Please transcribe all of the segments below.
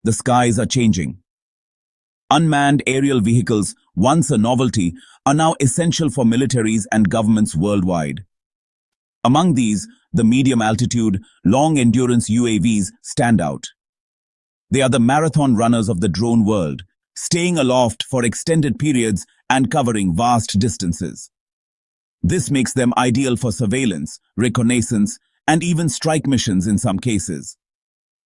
The skies are changing. Unmanned aerial vehicles, once a novelty, are now essential for militaries and governments worldwide. Among these, the medium-altitude, long-endurance UAVs stand out. They are the marathon runners of the drone world, staying aloft for extended periods and covering vast distances. This makes them ideal for surveillance, reconnaissance, and even strike missions in some cases.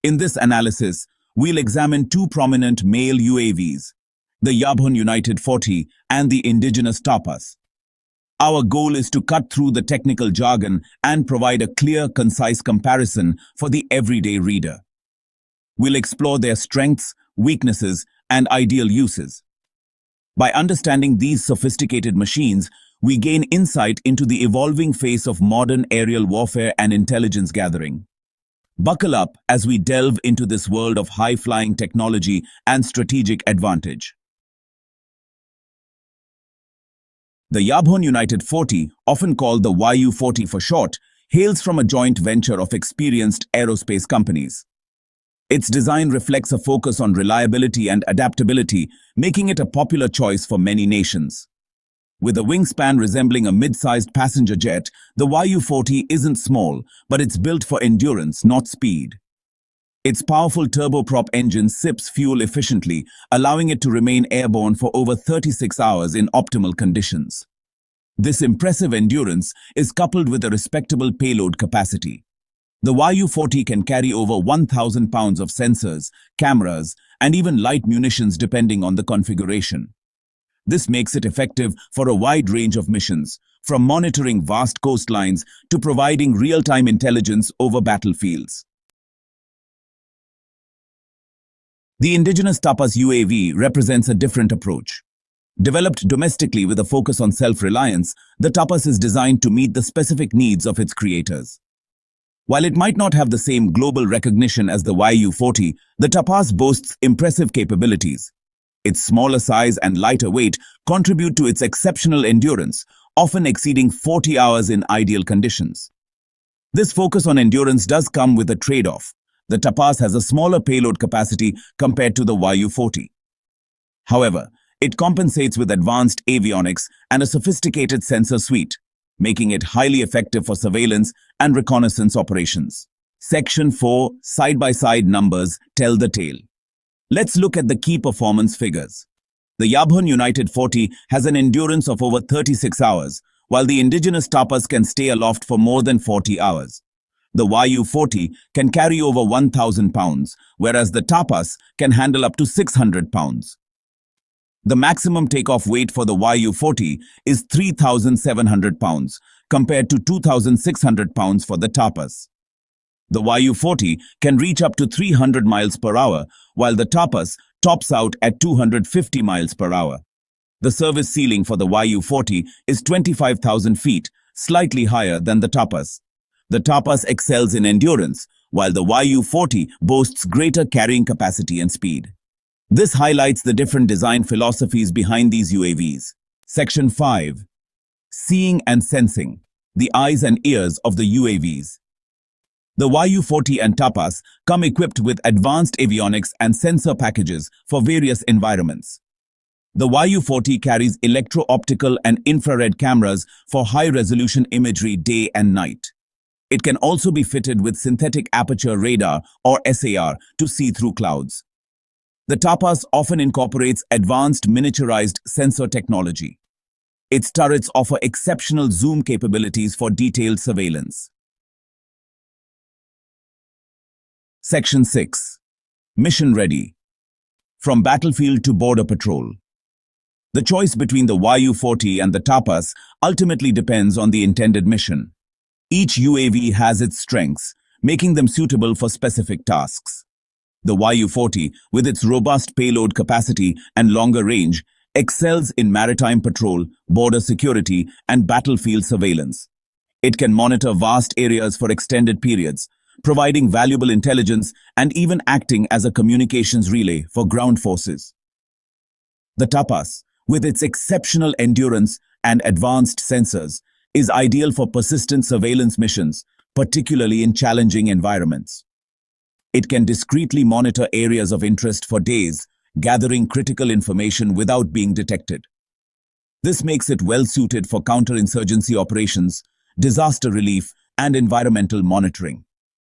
In this analysis, we'll examine two prominent male UAVs, the YU-40 and the indigenous Tapas. Our goal is to cut through the technical jargon and provide a clear, concise comparison for the everyday reader. We'll explore their strengths, weaknesses, and ideal uses. By understanding these sophisticated machines, we gain insight into the evolving face of modern aerial warfare and intelligence gathering. Buckle up as we delve into this world of high-flying technology and strategic advantage. The YU-40, often called the YU-40 for short, hails from a joint venture of experienced aerospace companies. Its design reflects a focus on reliability and adaptability, making it a popular choice for many nations. With a wingspan resembling a mid-sized passenger jet, the YU-40 isn't small, but it's built for endurance, not speed. Its powerful turboprop engine sips fuel efficiently, allowing it to remain airborne for over 36 hours in optimal conditions. This impressive endurance is coupled with a respectable payload capacity. The YU-40 can carry over 1,000 pounds of sensors, cameras, and even light munitions depending on the configuration. This makes it effective for a wide range of missions, from monitoring vast coastlines to providing real-time intelligence over battlefields. The indigenous Tapas UAV represents a different approach. Developed domestically with a focus on self-reliance, the Tapas is designed to meet the specific needs of its creators. While it might not have the same global recognition as the YU-40, the Tapas boasts impressive capabilities. Its smaller size and lighter weight contribute to its exceptional endurance, often exceeding 40 hours in ideal conditions. This focus on endurance does come with a trade-off. The Tapas has a smaller payload capacity compared to the YU-40. However, it compensates with advanced avionics and a sophisticated sensor suite, making it highly effective for surveillance and reconnaissance operations. Section 4 Side-by-side numbers tell the tale. Let's look at the key performance figures. The YU-40 has an endurance of over 36 hours, while the indigenous Tapas can stay aloft for more than 40 hours. The YU-40 can carry over 1,000 pounds, whereas the Tapas can handle up to 600 pounds. The maximum takeoff weight for the YU-40 is 3,700 pounds, compared to 2,600 pounds for the Tapas. The YU-40 can reach up to 300 miles per hour, while the Tapas tops out at 250 miles per hour. The service ceiling for the YU-40 is 25,000 feet, slightly higher than the Tapas. The Tapas excels in endurance, while the YU-40 boasts greater carrying capacity and speed. This highlights the different design philosophies behind these UAVs. Section 5. Seeing and Sensing. The eyes and ears of the UAVs. The YU-40 and Tapas come equipped with advanced avionics and sensor packages for various environments. The YU-40 carries electro-optical and infrared cameras for high-resolution imagery day and night. It can also be fitted with synthetic aperture radar or SAR to see through clouds. The Tapas often incorporates advanced miniaturized sensor technology. Its turrets offer exceptional zoom capabilities for detailed surveillance. Section 6. Mission Ready. From battlefield to border patrol. The choice between the YU-40 and the Tapas ultimately depends on the intended mission. Each UAV has its strengths, making them suitable for specific tasks. The YU-40, with its robust payload capacity and longer range, excels in maritime patrol, border security, and battlefield surveillance. It can monitor vast areas for extended periods, providing valuable intelligence and even acting as a communications relay for ground forces. The Tapas, with its exceptional endurance and advanced sensors, is ideal for persistent surveillance missions, particularly in challenging environments. It can discreetly monitor areas of interest for days, gathering critical information without being detected. This makes it well-suited for counterinsurgency operations, disaster relief, and environmental monitoring.